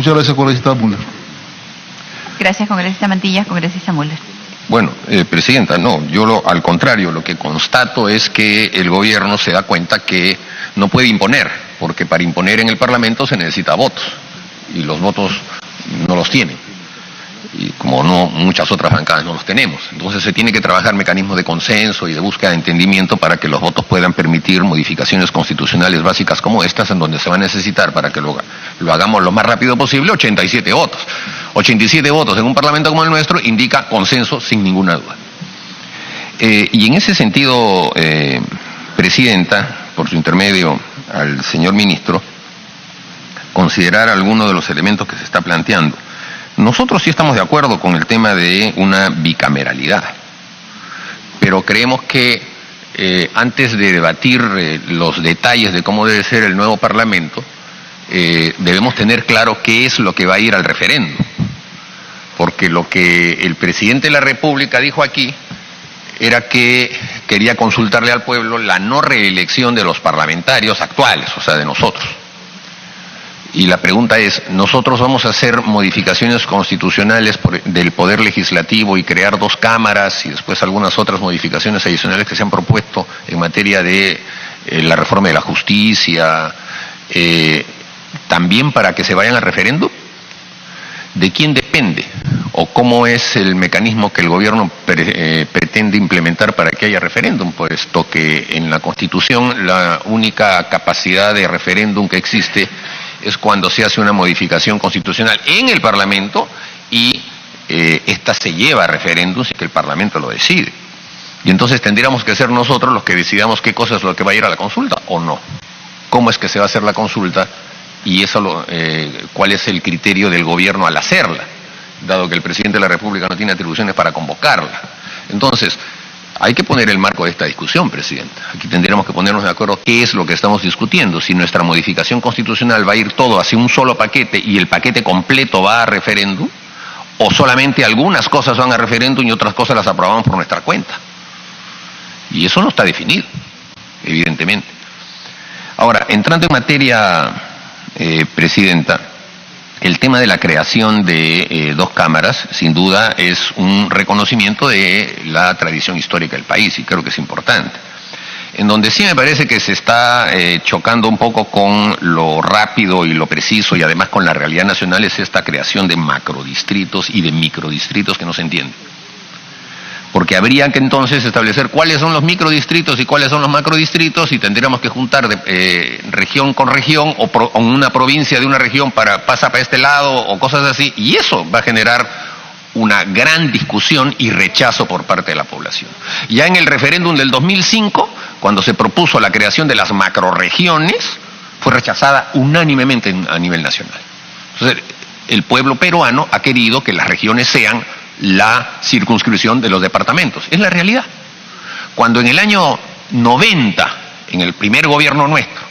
Muchas gracias, congresista Müller. Gracias, congresista Mantilla. Congresista Müller. Bueno, presidenta, no, al contrario, lo que constato es que el gobierno se da cuenta que no puede imponer, porque para imponer en el Parlamento se necesita votos, y los votos no los tienen, y como no muchas otras bancadas no los tenemos. Entonces se tiene que trabajar mecanismos de consenso y de búsqueda de entendimiento para que los votos puedan permitir modificaciones constitucionales básicas como estas, en donde se va a necesitar, para que lo hagamos lo más rápido posible, 87 votos. 87 votos en un Parlamento como el nuestro indica consenso sin ninguna duda. Y en ese sentido, presidenta, por su intermedio al señor ministro, considerar algunos de los elementos que se está planteando. Nosotros sí estamos de acuerdo con el tema de una bicameralidad, pero creemos que antes de debatir los detalles de cómo debe ser el nuevo Parlamento, debemos tener claro qué es lo que va a ir al referéndum. Porque lo que el presidente de la República dijo aquí era que quería consultarle al pueblo la no reelección de los parlamentarios actuales, o sea, de nosotros. Y la pregunta es, ¿nosotros vamos a hacer modificaciones constitucionales del Poder Legislativo y crear 2 cámaras y después algunas otras modificaciones adicionales que se han propuesto en materia de la reforma de la justicia, también para que se vayan a referéndum? ¿De quién depende? ¿O cómo es el mecanismo que el gobierno pretende implementar para que haya referéndum? Puesto que en la Constitución la única capacidad de referéndum que existe es cuando se hace una modificación constitucional en el Parlamento y esta se lleva a referéndum y que el Parlamento lo decide. Y entonces tendríamos que ser nosotros los que decidamos qué cosa es lo que va a ir a la consulta o no. ¿Cómo es que se va a hacer la consulta? Y eso, cuál es el criterio del gobierno al hacerla, dado que el presidente de la República no tiene atribuciones para convocarla. Entonces, hay que poner el marco de esta discusión, presidenta. Aquí tendríamos que ponernos de acuerdo qué es lo que estamos discutiendo, si nuestra modificación constitucional va a ir todo hacia un solo paquete y el paquete completo va a referéndum, o solamente algunas cosas van a referéndum y otras cosas las aprobamos por nuestra cuenta. Y eso no está definido, evidentemente. Ahora, entrando en materia, presidenta, el tema de la creación de 2 cámaras, sin duda, es un reconocimiento de la tradición histórica del país, y creo que es importante. En donde sí me parece que se está chocando un poco con lo rápido y lo preciso, y además con la realidad nacional, es esta creación de macrodistritos y de microdistritos que no se entiende. Porque habría que entonces establecer cuáles son los microdistritos y cuáles son los macrodistritos, y tendríamos que juntar región con región o una provincia de una región pasa para este lado o cosas así, y eso va a generar una gran discusión y rechazo por parte de la población. Ya en el referéndum del 2005, cuando se propuso la creación de las macroregiones, fue rechazada unánimemente a nivel nacional. Entonces, el pueblo peruano ha querido que las regiones sean la circunscripción de los departamentos. Es la realidad. Cuando en el año 90, en el primer gobierno nuestro,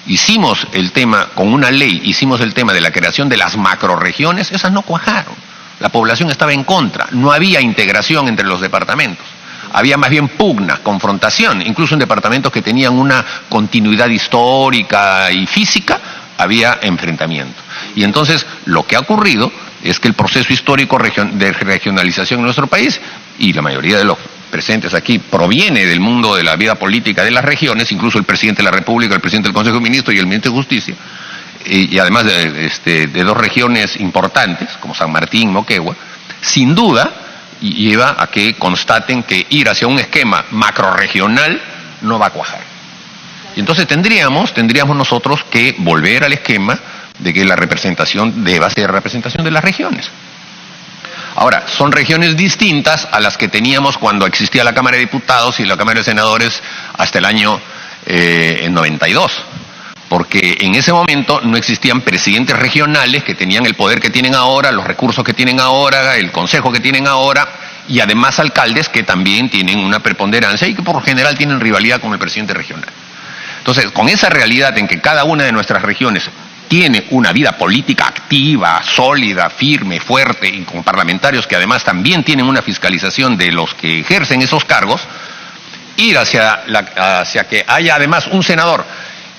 hicimos el tema, con una ley, hicimos el tema de la creación de las macroregiones, esas no cuajaron. La población estaba en contra, no había integración entre los departamentos. Había más bien pugna, confrontación, incluso en departamentos que tenían una continuidad histórica y física, había enfrentamiento. Y entonces lo que ha ocurrido es que el proceso histórico de regionalización en nuestro país, y la mayoría de los presentes aquí proviene del mundo de la vida política de las regiones, incluso el presidente de la República, el presidente del Consejo de Ministros y el ministro de Justicia, y además de 2 regiones importantes, como San Martín, Moquegua, sin duda lleva a que constaten que ir hacia un esquema macrorregional no va a cuajar. Y entonces tendríamos nosotros que volver al esquema de que la representación deba ser representación de las regiones. Ahora, son regiones distintas a las que teníamos cuando existía la Cámara de Diputados y la Cámara de Senadores hasta el año 92, porque en ese momento no existían presidentes regionales que tenían el poder que tienen ahora, los recursos que tienen ahora, el consejo que tienen ahora, y además alcaldes que también tienen una preponderancia y que por lo general tienen rivalidad con el presidente regional. Entonces, con esa realidad en que cada una de nuestras regiones tiene una vida política activa, sólida, firme, fuerte, y con parlamentarios que además también tienen una fiscalización de los que ejercen esos cargos, ir hacia que haya además un senador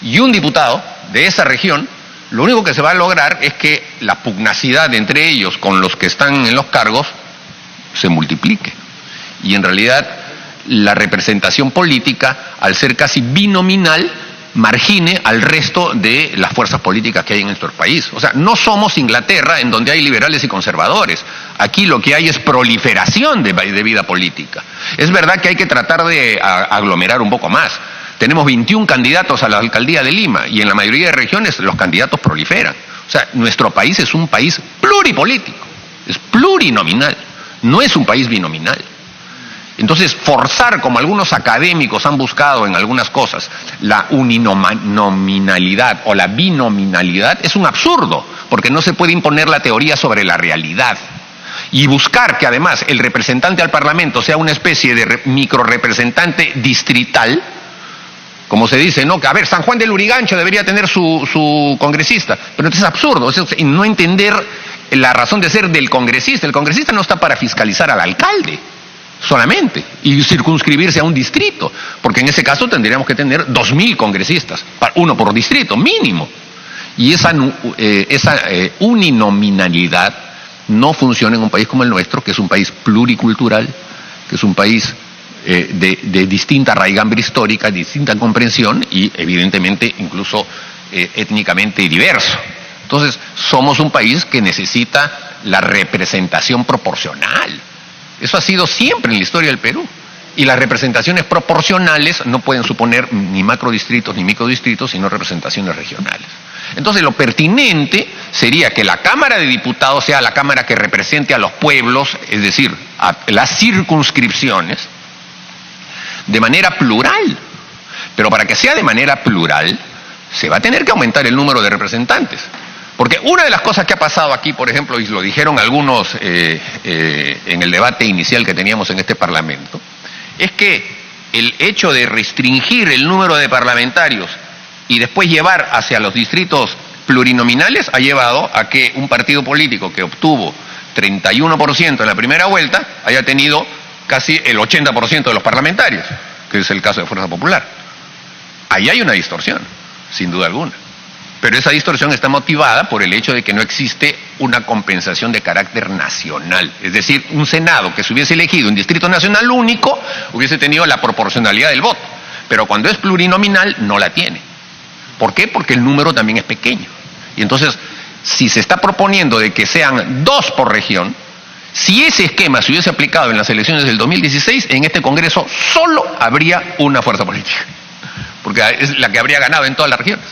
y un diputado de esa región, lo único que se va a lograr es que la pugnacidad entre ellos con los que están en los cargos se multiplique. Y en realidad la representación política, al ser casi binominal, margine al resto de las fuerzas políticas que hay en nuestro país. O sea, no somos Inglaterra, en donde hay liberales y conservadores. Aquí lo que hay es proliferación de vida política. Es verdad que hay que tratar de aglomerar un poco más. Tenemos 21 candidatos a la alcaldía de Lima y en la mayoría de regiones los candidatos proliferan. O sea, nuestro país es un país pluripolítico, es plurinominal, no es un país binominal. Entonces, forzar, como algunos académicos han buscado en algunas cosas, la uninominalidad o la binominalidad es un absurdo, porque no se puede imponer la teoría sobre la realidad. Y buscar que además el representante al Parlamento sea una especie de microrepresentante distrital, como se dice, ¿no? Que a ver, San Juan del Lurigancho debería tener su congresista, pero entonces es absurdo, es no entender la razón de ser del congresista. El congresista no está para fiscalizar al alcalde solamente y circunscribirse a un distrito, porque en ese caso tendríamos que tener 2.000 congresistas, uno por distrito, mínimo. Y esa uninominalidad no funciona en un país como el nuestro, que es un país pluricultural, que es un país de distinta raigambre histórica, distinta comprensión y evidentemente incluso étnicamente diverso. Entonces, somos un país que necesita la representación proporcional. Eso ha sido siempre en la historia del Perú. Y las representaciones proporcionales no pueden suponer ni macrodistritos ni microdistritos, sino representaciones regionales. Entonces, lo pertinente sería que la Cámara de Diputados sea la Cámara que represente a los pueblos, es decir, a las circunscripciones, de manera plural. Pero para que sea de manera plural, se va a tener que aumentar el número de representantes. Porque una de las cosas que ha pasado aquí, por ejemplo, y lo dijeron algunos en el debate inicial que teníamos en este Parlamento, es que el hecho de restringir el número de parlamentarios y después llevar hacia los distritos plurinominales ha llevado a que un partido político que obtuvo 31% en la primera vuelta haya tenido casi el 80% de los parlamentarios, que es el caso de Fuerza Popular. Ahí hay una distorsión, sin duda alguna. Pero esa distorsión está motivada por el hecho de que no existe una compensación de carácter nacional. Es decir, un Senado que se hubiese elegido un distrito nacional único hubiese tenido la proporcionalidad del voto. Pero cuando es plurinominal no la tiene. ¿Por qué? Porque el número también es pequeño. Y entonces, si se está proponiendo de que sean 2 por región, si ese esquema se hubiese aplicado en las elecciones del 2016, en este Congreso solo habría una fuerza política. Porque es la que habría ganado en todas las regiones.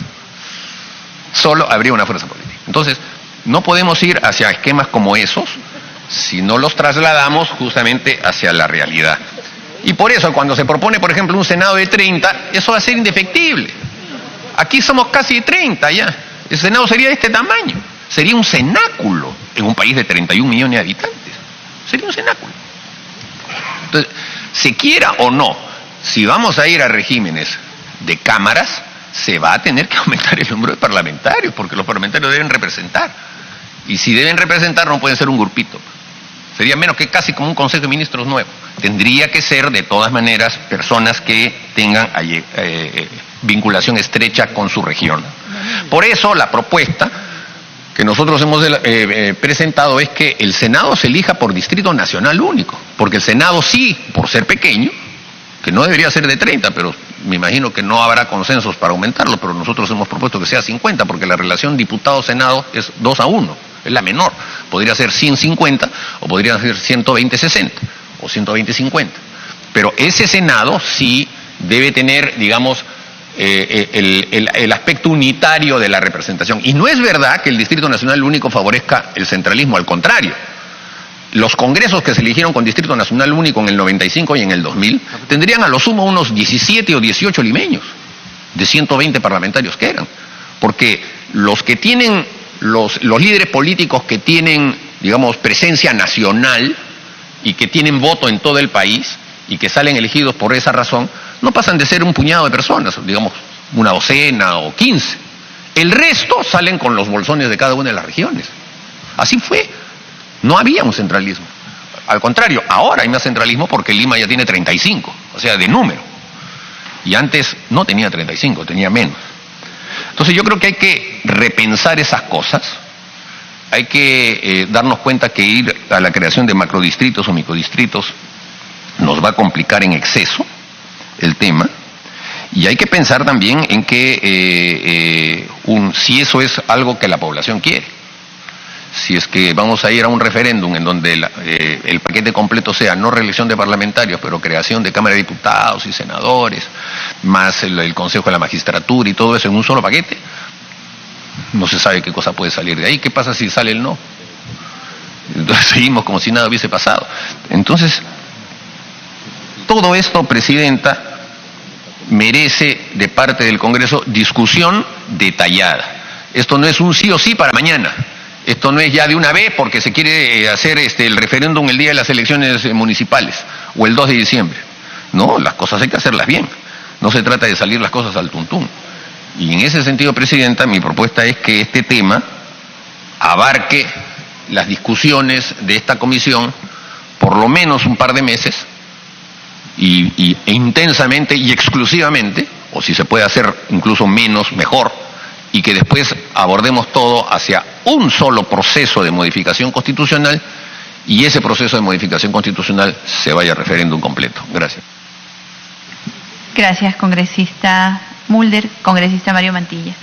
Solo habría una fuerza política. Entonces, no podemos ir hacia esquemas como esos si no los trasladamos justamente hacia la realidad. Y por eso, cuando se propone, por ejemplo, un Senado de 30, eso va a ser indefectible. Aquí somos casi 30 ya. El Senado sería de este tamaño. Sería un cenáculo en un país de 31 millones de habitantes. Sería un cenáculo. Entonces, se quiera o no, si vamos a ir a regímenes de cámaras, se va a tener que aumentar el número de parlamentarios, porque los parlamentarios deben representar. Y si deben representar, no pueden ser un grupito. Sería menos que casi como un Consejo de Ministros nuevo. Tendría que ser, de todas maneras, personas que tengan vinculación estrecha con su región. Por eso, la propuesta que nosotros hemos presentado es que el Senado se elija por distrito nacional único, porque el Senado sí, por ser pequeño, que no debería ser de 30, pero me imagino que no habrá consensos para aumentarlo, pero nosotros hemos propuesto que sea 50, porque la relación diputado-senado es 2-1, es la menor. Podría ser 100-50, o podría ser 120-60, o 120-50. Pero ese Senado sí debe tener, digamos, el aspecto unitario de la representación. Y no es verdad que el Distrito Nacional Único favorezca el centralismo, al contrario. Los congresos que se eligieron con Distrito Nacional Único en el 95 y en el 2000 tendrían a lo sumo unos 17 o 18 limeños, de 120 parlamentarios que eran. Porque los que tienen, los líderes políticos que tienen, digamos, presencia nacional y que tienen voto en todo el país y que salen elegidos por esa razón, no pasan de ser un puñado de personas, digamos, una docena o 15. El resto salen con los bolsones de cada una de las regiones. Así fue. No había un centralismo. Al contrario, ahora hay más centralismo porque Lima ya tiene 35, o sea, de número. Y antes no tenía 35, tenía menos. Entonces yo creo que hay que repensar esas cosas, hay que darnos cuenta que ir a la creación de macrodistritos o microdistritos nos va a complicar en exceso el tema, y hay que pensar también en que si eso es algo que la población quiere. Si es que vamos a ir a un referéndum en donde el paquete completo sea no reelección de parlamentarios, pero creación de Cámara de Diputados y senadores, más el Consejo de la Magistratura y todo eso en un solo paquete, no se sabe qué cosa puede salir de ahí. ¿Qué pasa si sale el no? Entonces seguimos como si nada hubiese pasado. Entonces, todo esto, Presidenta, merece de parte del Congreso discusión detallada. Esto no es un sí o sí para mañana. Esto no es ya de una vez porque se quiere hacer el referéndum el día de las elecciones municipales o el 2 de diciembre. No, las cosas hay que hacerlas bien. No se trata de salir las cosas al tuntún. Y en ese sentido, Presidenta, mi propuesta es que este tema abarque las discusiones de esta comisión por lo menos un par de meses e intensamente y exclusivamente, o si se puede hacer incluso menos, mejor, y que después abordemos todo hacia un solo proceso de modificación constitucional, y ese proceso de modificación constitucional se vaya a referéndum completo. Gracias. Gracias, congresista Mulder. Congresista Mario Mantilla.